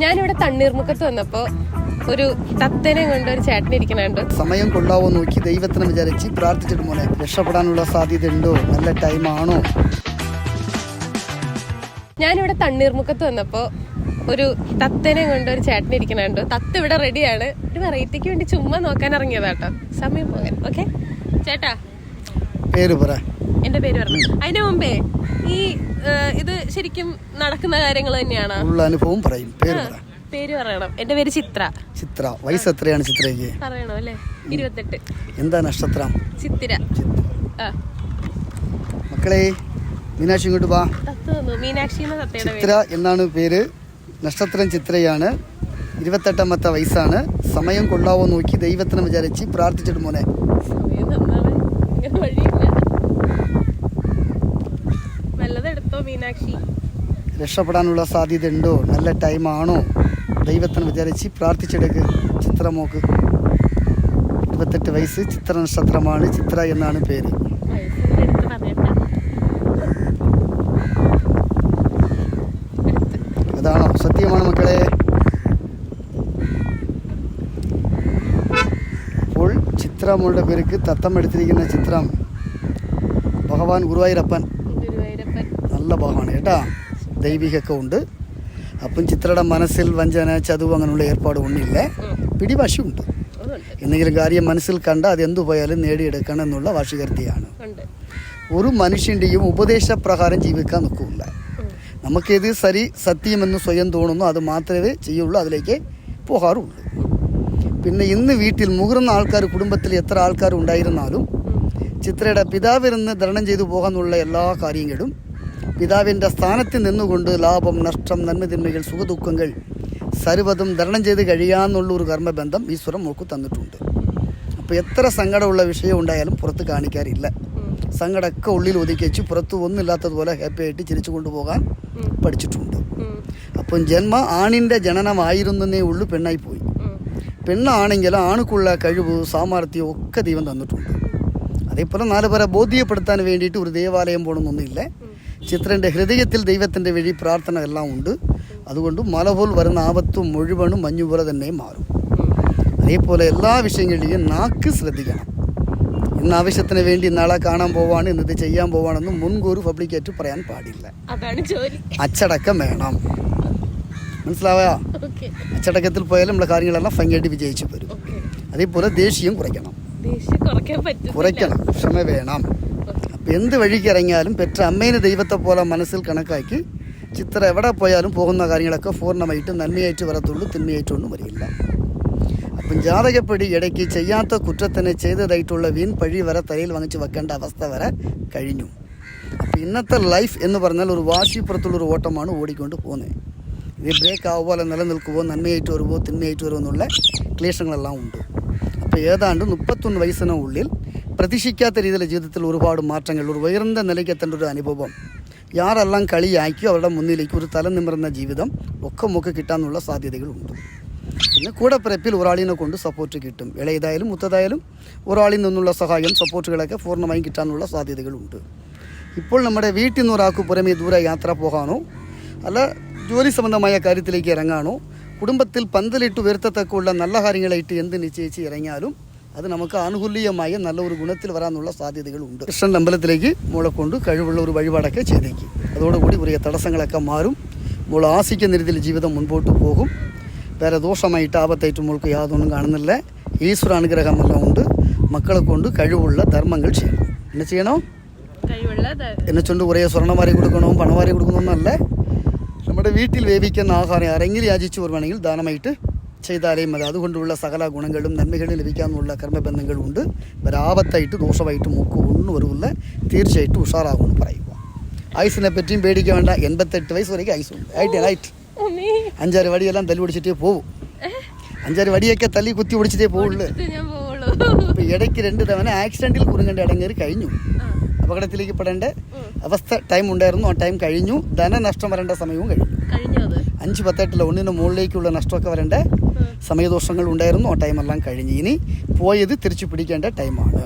ഞാനിവിടെ തണ്ണീർമുക്കത്ത് വന്നപ്പോ ഒരു തത്തേനെ കൊണ്ട് ഒരു ചേട്ടനിരിക്കണുണ്ട്. സമയം കൊള്ളാവോ നോക്കി ദൈവത്തിനെ വിചാരിച്ച് പ്രാർത്ഥിച്ചിട്ട് മോനെ രക്ഷപ്പെടാനുള്ള സാധ്യത ഉണ്ടോ, നല്ല ടൈമാണോ? ഞാനിവിടെ തണ്ണീർമുക്കത്ത് വന്നപ്പോ ഒരു തത്തേനെ കൊണ്ട് ഒരു ചേട്ടനിരിക്കണുണ്ട്. തത്ത് ഇവിടെ റെഡിയാണ്. ഒരു വെറൈറ്റിക്ക് വേണ്ടി ചുമ്മാ നോക്കാൻ ഇറങ്ങിയതാട്ടോ, സമയം പോകാൻ. ഓക്കെ ചേട്ടാ, പേര് പറ. എന്റെ പേര് പറഞ്ഞു. അതിന്റെ മുമ്പേ ഈ ഇത് ശരിക്കും നടക്കുന്ന കാര്യങ്ങൾ തന്നെയാണ്. ഉള്ള അനുഭവം പറയും. പേര് പറ. പേര് പറയണം. എന്റെ പേര് ചിത്ര. ചിത്ര. വയസ്സ് എത്രയാണ് ചിത്രയ്ക്ക്? പറയണോ അല്ലേ? 28. എന്താ നക്ഷത്രം? ചിത്തിര. മക്കളെ മീനാക്ഷി ഇങ്ങോട്ട് വാ. മീനാക്ഷി ചിത്ര എന്നാണ് പേര്. നക്ഷത്രം ചിത്രയാണ്. 28ാമത്തെ വയസ്സാണ്. സമയം കൊള്ളാവോ നോക്കി ദൈവത്തിനെ വിചാരിച്ച് പ്രാർത്ഥിച്ചിട്ട് മോനെ. സമയം തന്നാണ്, ഇങ്ങനെ വഴിയില്ല. നല്ലതെടുത്തോ മീനാക്ഷി. രക്ഷപ്പെടാനുള്ള സാധ്യത ഉണ്ടോ, നല്ല ടൈമാണോ? ദൈവത്തിനെ വിചാരിച്ച് പ്രാർത്ഥിച്ചെടുക്ക്. ചിത്ര മോക്ക് 28 വയസ്സ്. ചിത്ര നക്ഷത്രമാണ്. ചിത്ര എന്നാണ് പേര്. അതാണോ? സത്യമാണ് മക്കളെ. അപ്പോൾ ചിത്ര മോളുടെ പേർക്ക് തത്തം എടുത്തിരിക്കുന്ന ചിത്രം ഭഗവാൻ ഗുരുവായൂരപ്പൻ. നല്ല ഭാഗമാണ് കേട്ടാ, ദൈവികമൊക്കെ ഉണ്ട്. അപ്പം ചിത്രയുടെ മനസ്സിൽ വഞ്ചന, ചതുവ് അങ്ങനെയുള്ള ഏർപ്പാട് ഒന്നില്ല. പിടിവാശിയുണ്ട്. എന്തെങ്കിലും കാര്യം മനസ്സിൽ കണ്ട അത് എന്തു പോയാലും നേടിയെടുക്കണം എന്നുള്ള വാശികർത്തിയാണ്. ഒരു മനുഷ്യൻ്റെയും ഉപദേശപ്രകാരം ജീവിക്കാൻ നിൽക്കില്ല. നമുക്കേത് ശരി സത്യമെന്ന് സ്വയം തോന്നുന്നു അത് മാത്രമേ ചെയ്യുള്ളൂ, അതിലേക്ക് പോകാറുള്ളൂ. പിന്നെ ഇന്ന് വീട്ടിൽ മുതിർന്ന ആൾക്കാർ, കുടുംബത്തിൽ എത്ര ആൾക്കാർ ഉണ്ടായിരുന്നാലും ചിത്രയുടെ പിതാവിരുന്ന് ധരണം ചെയ്തു പോകാനുള്ള എല്ലാ കാര്യങ്ങളും പിതാവിൻ്റെ സ്ഥാനത്ത് നിന്നുകൊണ്ട് ലാഭം, നഷ്ടം, നന്മതിന്മകൾ, സുഖദുഃഖങ്ങൾ സർവ്വതും ധരണം ചെയ്ത് കഴിയാമെന്നുള്ള ഒരു കർമ്മബന്ധം ഈശ്വരൻ മോൾക്ക് തന്നിട്ടുണ്ട്. അപ്പോൾ എത്ര സങ്കടമുള്ള വിഷയം ഉണ്ടായാലും പുറത്ത് കാണിക്കാറില്ല. സങ്കടമൊക്കെ ഉള്ളിൽ ഒതുക്കി വെച്ച് പുറത്ത് ഒന്നുമില്ലാത്തതുപോലെ ഹാപ്പി ആയിട്ട് ചിരിച്ചു കൊണ്ടുപോകാൻ പഠിച്ചിട്ടുണ്ട്. അപ്പം ജന്മ ആണിൻ്റെ ജനനമായിരുന്നേ ഉള്ളൂ പെണ്ണായി പോയി. പെണ്ണാണെങ്കിലും ആണുക്കുള്ള കഴിവ്, സാമർത്ഥ്യം ഒക്കെ ദൈവം തന്നിട്ടുണ്ട്. അതേപോലെ 4 പേരെ ബോധ്യപ്പെടുത്താൻ വേണ്ടിയിട്ട് ഒരു ദേവാലയം പോകണമെന്നൊന്നുമില്ല. ചിത്രൻ്റെ ഹൃദയത്തിൽ ദൈവത്തിൻ്റെ വഴി പ്രാർത്ഥന എല്ലാം ഉണ്ട്. അതുകൊണ്ട് മല പോൽ വരുന്ന ആപത്തും മുഴുവനും മഞ്ഞുപോലെ തന്നെ മാറും. അതേപോലെ എല്ലാ വിഷയങ്ങളിലും നാക്ക് ശ്രദ്ധിക്കണം. ഇന്ന് ആവശ്യത്തിന് വേണ്ടി നാളെ കാണാൻ പോവാണ്, ഇന്നത് ചെയ്യാൻ പോവാണെന്ന് മുൻകൂർ പബ്ലിക്കായിട്ട് പറയാൻ പാടില്ല. അച്ചടക്കം വേണം. മനസ്സിലാവാ? അച്ചടക്കത്തിൽ പോയാലും നമ്മളെ കാര്യങ്ങളെല്ലാം ഭംഗിയായിട്ട് വിജയിച്ചു വരും. അതേപോലെ ദേഷ്യം കുറയ്ക്കണം. ക്ഷമ വേണം. അപ്പം എന്ത് വഴിക്ക് ഇറങ്ങിയാലും പെറ്റ അമ്മേനെ ദൈവത്തെ പോലെ മനസ്സിൽ കണക്കാക്കി ചിത്ര എവിടെ പോയാലും പോകുന്ന കാര്യങ്ങളൊക്കെ പൂർണ്ണമായിട്ട് നന്മയായിട്ട് വരത്തുള്ളൂ, തിന്മയായിട്ടൊന്നും വരില്ല. അപ്പം ജാതകപ്പടി ഇടയ്ക്ക് ചെയ്യാത്ത കുറ്റത്തിനെ ചെയ്തതായിട്ടുള്ള വീൺ പഴി വരെ തലയിൽ വാങ്ങിച്ച് വെക്കേണ്ട അവസ്ഥ വരെ കഴിഞ്ഞു. അപ്പം ഇന്നത്തെ ലൈഫ് എന്ന് പറഞ്ഞാൽ ഒരു വാശിപ്പുറത്തുള്ളൊരു ഓട്ടമാണ് ഓടിക്കൊണ്ട് പോകുന്നത്. ഇത് ബ്രേക്ക് ആവുപോലെ നിലനിൽക്കുമോ, നന്മയായിട്ട് വരുമോ, തിന്മയായിട്ട് വരുമോ എന്നുള്ള ക്ലേശങ്ങളെല്ലാം ഉണ്ട്. അപ്പോൾ ഏതാണ്ട് 31 വയസ്സിനുള്ളിൽ പ്രതീക്ഷിക്കാത്ത രീതിയിലെ ജീവിതത്തിൽ ഒരുപാട് മാറ്റങ്ങൾ, ഒരു ഉയർന്ന നിലയ്ക്ക് എത്തേണ്ട ഒരു അനുഭവം, യാരെല്ലാം കളിയാക്കിയോ അവരുടെ മുന്നിലേക്ക് ഒരു തല നിമിർന്ന ജീവിതം ഒക്കെ കിട്ടാനുള്ള സാധ്യതകളുണ്ട്. പിന്നെ കൂടെ പിറപ്പിൽ ഒരാളിനെ കൊണ്ട് സപ്പോർട്ട് കിട്ടും. ഇളയതായാലും മുത്തതായാലും ഒരാളിൽ നിന്നുള്ള സഹായം, സപ്പോർട്ടുകളൊക്കെ പൂർണ്ണമായും കിട്ടാനുള്ള സാധ്യതകളുണ്ട്. ഇപ്പോൾ നമ്മുടെ വീട്ടിൽ നിന്ന് ഒരാൾക്ക് പുറമേ ദൂരെ യാത്ര പോകാനോ അല്ല ജോലി സംബന്ധമായ കാര്യത്തിലേക്ക് ഇറങ്ങാനോ കുടുംബത്തിൽ പന്തലിട്ട് ഉയർത്തത്തക്കുള്ള നല്ല കാര്യങ്ങളായിട്ട് എന്ത് നിശ്ചയിച്ച് ഇറങ്ങിയാലും അത് നമുക്ക് ആനുകൂല്യമായ നല്ല ഒരു ഗുണത്തിൽ വരാനുള്ള സാധ്യതകളുണ്ട്. കൃഷ്ണൻ്റെ അമ്പലത്തിലേക്ക് മോളെ കൊണ്ട് കഴിവുള്ള ഒരു വഴിപാടൊക്കെ ചെയ്തേക്കും. അതോടുകൂടി കുറേ തടസ്സങ്ങളൊക്കെ മാറും. മോൾ ആശിക്കുന്ന രീതിയിൽ ജീവിതം മുൻപോട്ട് പോകും. വേറെ ദോഷമായിട്ട് ആപത്തായിട്ട് മോൾക്ക് യാതൊന്നും കാണുന്നില്ല. ഈശ്വര അനുഗ്രഹമെല്ലാം ഉണ്ട്. മക്കളെ കൊണ്ട് കഴിവുള്ള ധർമ്മങ്ങൾ ചെയ്യണം. എന്നെ ചെയ്യണോ? എന്നെ ചൊണ്ട് കുറേ സ്വർണ്ണമാരി കൊടുക്കണോ, പണമാരി കൊടുക്കണമെന്നല്ല. നമ്മുടെ വീട്ടിൽ വേവിക്കുന്ന ആഹാരം ആരെങ്കിലും യാചിച്ചു വരുവാണെങ്കിൽ ദാനമായിട്ട് ചെയ്താലേ മതി. അതുകൊണ്ടുള്ള സകല ഗുണങ്ങളും നന്മകളും ലഭിക്കാമെന്നുള്ള കർമ്മബന്ധങ്ങളുണ്ട്. ഒരാപത്തായിട്ട് ദോഷമായിട്ട് മൂക്ക് ഒന്നും വരുമില്ല. തീർച്ചയായിട്ടും ഉഷാറാകുമെന്ന് പറയുക. ആയുസിനെ പറ്റിയും പേടിക്കാൻ വേണ്ട. 88 വയസ്സ് വരെയൊക്കെ ആയുസുണ്ട്. ആയിട്ട് 5-6 വടിയെല്ലാം തല്ലി പിടിച്ചിട്ടേ പോകും. 5-6 വടിയൊക്കെ തല്ലി കുത്തി പിടിച്ചിട്ടേ പോവുള്ളൂ. അപ്പോൾ ഇടയ്ക്ക് 2 തവണ ആക്സിഡൻറ്റിൽ കുറുങ്ങേണ്ട ഇടങ്ങേറി കഴിഞ്ഞു. അപകടത്തിലേക്ക് പെടേണ്ട അവസ്ഥ ടൈം ഉണ്ടായിരുന്നു. ആ ടൈം കഴിഞ്ഞു. ധനനഷ്ടം വരേണ്ട സമയവും കഴിഞ്ഞു. 5-10 ഒന്നിന് മുകളിലേക്കുള്ള നഷ്ടമൊക്കെ വരേണ്ട സമയദോഷങ്ങൾ ഉണ്ടായിരുന്നു. ആ ടൈമെല്ലാം കഴിഞ്ഞ് ഇനി പോയത് തിരിച്ചു പിടിക്കേണ്ട ടൈമാണ്.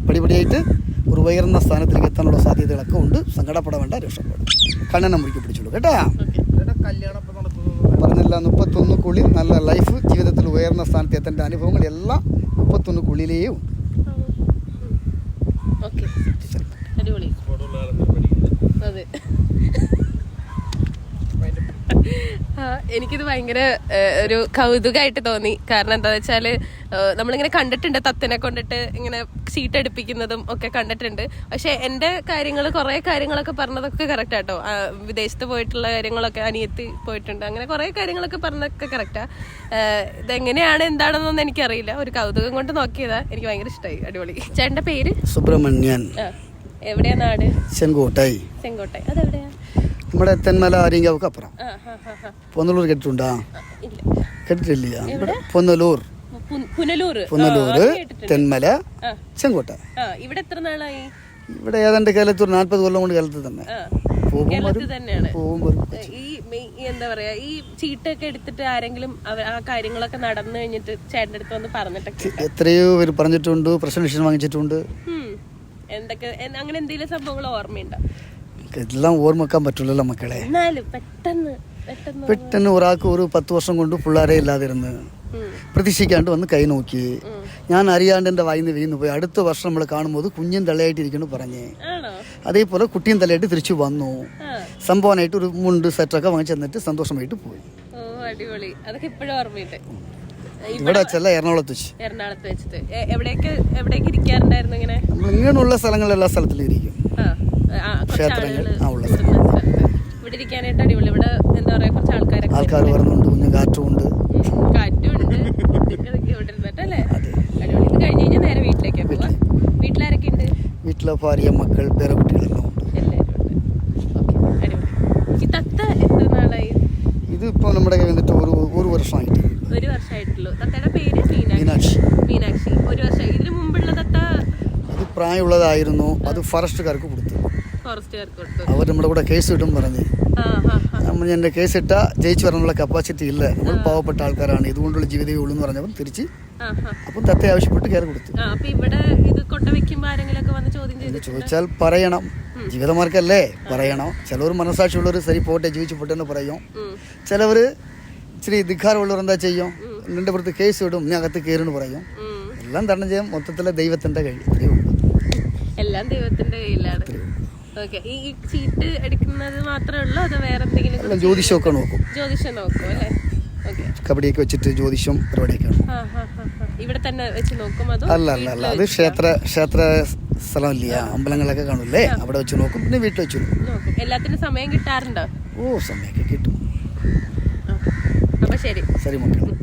പടിപടിയായിട്ട് ഒരു ഉയർന്ന സ്ഥാനത്തിലേക്ക് എത്താനുള്ള സാധ്യതകളൊക്കെ ഉണ്ട്. സങ്കടപ്പെടാൻ വേണ്ട, രക്ഷപ്പെടും. കണ്ണനെ മുറുക്കി പിടിച്ചോളൂ കേട്ടാ. നല്ല 31 നല്ല ലൈഫ് ജീവിതത്തിൽ ഉയർന്ന സ്ഥാനത്ത് എത്തേണ്ട അനുഭവങ്ങൾ എല്ലാം 31 ഉണ്ട്. ഓക്കെ, അടിപൊളി. അതെ, എനിക്കിത് ഭയങ്കര ഒരു കൗതുകമായിട്ട് തോന്നി. കാരണം എന്താ വെച്ചാൽ നമ്മളിങ്ങനെ കണ്ടിട്ടുണ്ട് തത്തിനെ കൊണ്ടിട്ട് ഇങ്ങനെ സീറ്റ് എടുപ്പിക്കുന്നതും ഒക്കെ കണ്ടിട്ടുണ്ട്. പക്ഷെ എൻ്റെ കുറേ കാര്യങ്ങളൊക്കെ പറഞ്ഞതൊക്കെ കറക്റ്റ് ആട്ടോ. വിദേശത്ത് പോയിട്ടുള്ള കാര്യങ്ങളൊക്കെ, അനിയത്തി പോയിട്ടുണ്ട്, അങ്ങനെ കുറേ കാര്യങ്ങളൊക്കെ പറഞ്ഞതൊക്കെ കറക്റ്റാ. ഇതെങ്ങനെയാണ് എന്താണെന്നൊന്നും എനിക്കറിയില്ല. ഒരു കൗതുകം കൊണ്ട് നോക്കിയതാ. എനിക്ക് ഭയങ്കര ഇഷ്ടമായി. അടിപൊളി. ചേട്ടൻ്റെ പേര്? സുബ്രഹ്മണ്യൻ. എവിടെയാ നാട്? ചെങ്കോട്ടായി. ചെങ്കോട്ടായി. അതെവിടെയാ? നമ്മുടെ തെന്മല ആര്യങ്കാവൊക്കെ അപ്പുറം. പൊന്നലൂർ കേട്ടിട്ടുണ്ടാ? കേട്ടിട്ടില്ല. പൊന്നലൂർ, തെന്മല, ചെങ്കോട്ട. ഇവിടെ എത്ര നാളായി? ഇവിടെ ഏതാണ്ട് കേരളത്തിൽ 40 കൊല്ലം കൊണ്ട് കേരളത്തിൽ തന്നെ. ഈ എന്താ പറയാ, ഈ ചീട്ടൊക്കെ എടുത്തിട്ട് ആരെങ്കിലും ആ കാര്യങ്ങളൊക്കെ നടന്നു കഴിഞ്ഞിട്ട് ചേട്ടൻ്റെ അടുത്ത് വന്ന് പറഞ്ഞിട്ടൊക്കെ? എത്രയോ പേര് പറഞ്ഞിട്ടുണ്ട്, പ്രസന്റേഷൻ വാങ്ങിച്ചിട്ടുണ്ട്. എന്തൊക്കെ അങ്ങനെ എന്തെങ്കിലും സംഭവങ്ങൾ ഓർമ്മയുണ്ടോ? എല്ലാം ഓർമ്മ വെക്കാൻ പറ്റില്ലല്ലോ മക്കളെ. പെട്ടെന്ന് ഒരാൾക്ക് ഒരു 10 വർഷം കൊണ്ട് പിള്ളേരെ ഇല്ലാതിരുന്ന് പ്രതീക്ഷിക്കാണ്ട് വന്ന് കൈ നോക്കി. ഞാൻ അറിയാണ്ട് എൻ്റെ വായിന്ന് വീണ് പോയി. അടുത്ത വർഷം നമ്മൾ കാണുമ്പോൾ കുഞ്ഞും തലയായിട്ടിരിക്കുന്നു പറഞ്ഞേ. അതേപോലെ കുട്ടിയും തലയായിട്ട് തിരിച്ചു വന്നു. സംഭവമായിട്ട് ഒരു മുണ്ട് സെറ്റൊക്കെ വാങ്ങിച്ചു തന്നിട്ട് സന്തോഷമായിട്ട് പോയി. ഇവിടെ വെച്ചല്ല, എറണാകുളത്ത് വെച്ചിട്ട്. എവിടേക്ക് ഇരിക്കാറുണ്ടായിരുന്നു? ഇങ്ങനെ നമ്മൾ ഇങ്ങനെയുള്ള സ്ഥലങ്ങളിൽ എല്ലാ സ്ഥലത്തിലും ഇരിക്കും. ക്ഷേത്രങ്ങൾ ഉള്ള ഇവിടെ ഇരിക്കാനായിട്ട് അടിപൊളി. ഇവിടെ എന്താ പറയാ, കുറച്ച് ആൾക്കാർ വരുന്നുണ്ട്, കുഞ്ഞു കാറ്റുമുണ്ട്. അല്ലേ? അടിപൊളി. ഇത് കഴിഞ്ഞ് കഴിഞ്ഞാൽ നേരെ വീട്ടിലേക്ക് പോവാ. വീട്ടിലാരൊക്കെ ഉണ്ട്? വീട്ടിലെ ഭാര്യ, മക്കൾ, പേരക്കുട്ടികളെല്ലാം ഉണ്ട്. എല്ലാവരും ഉണ്ട്. അടിപൊളി. ഈ തത്ത എത്ര നാളായി? ഇതിപ്പോ നമ്മുടെ കയ്യിൽ വന്നിട്ട് ഒരു വർഷമായിട്ട്. 1 വർഷമായിട്ടുള്ളൂ. തത്തയുടെ പേര്? മീനാക്ഷി. മീനാക്ഷി. 1 വർഷം. ഇതിന് മുമ്പുള്ള തത്ത അത് പ്രായമുള്ളതായിരുന്നു. അത് ഫോറസ്റ്റുകാർക്ക് കൊടുത്തു. അവർ നമ്മുടെ കൂടെ കേസ് ഇട്ടും പറഞ്ഞ് നമ്മൾ എൻ്റെ കേസ് ഇട്ടാ ജയിച്ചു വരാനുള്ള കപ്പാസിറ്റി ഇല്ല, നമ്മൾ പാവപ്പെട്ട ആൾക്കാരാണ്, ഇതുകൊണ്ടുള്ള ജീവിതമേ ഉള്ളൂ എന്ന് പറഞ്ഞപ്പോൾ തിരിച്ച് അപ്പം തത്തെ ആവശ്യപ്പെട്ട് കയറി കൊടുത്തു. ചോദിച്ചാൽ പറയണം, ജീവിതമാർക്കല്ലേ പറയണം. ചിലവർ മനസ്സാക്ഷിയുള്ളവർ ശരി പോട്ടെ ജീവിച്ചു പോട്ടെ എന്ന് പറയും. ചിലവർ ഇച്ചിരി ധിക്കാരമുള്ളവർ എന്താ ചെയ്യും, നിന്റെ പുറത്ത് കേസ് ഇടും, ഞാൻ അകത്ത് കയറുന്നു പറയും. എല്ലാം തരണം ചെയ്യാൻ മൊത്തത്തിലെ ദൈവത്തിന്റെ കയ്യിൽ. എല്ലാം ദൈവത്തിന്റെ കയ്യിലാണ്. ഈ ചീട്ട് എടുക്കുന്നത് മാത്രമേ ഉള്ളൂ, അതോ വേറെ എന്തെങ്കിലും? ജ്യോതിഷമൊക്കെ നോക്കും. ജ്യോതിഷം നോക്കും അല്ലേ? കബഡിയൊക്കെ വെച്ചിട്ട് ജ്യോതിഷം പരിപാടിയൊക്കെയാണ്. ഇവിടെ തന്നെ വെച്ച് നോക്കും? അല്ല, അത് ക്ഷേത്ര സ്ഥലമില്ല, അമ്പലങ്ങളൊക്കെ കാണൂല്ലേ, അവിടെ വെച്ച് നോക്കും. പിന്നെ വീട്ടിൽ വെച്ച് നോക്കും. എല്ലാത്തിനും സമയം കിട്ടാറുണ്ടോ? സമയമൊക്കെ കിട്ടും. അപ്പൊ ശരി മക്കളെ.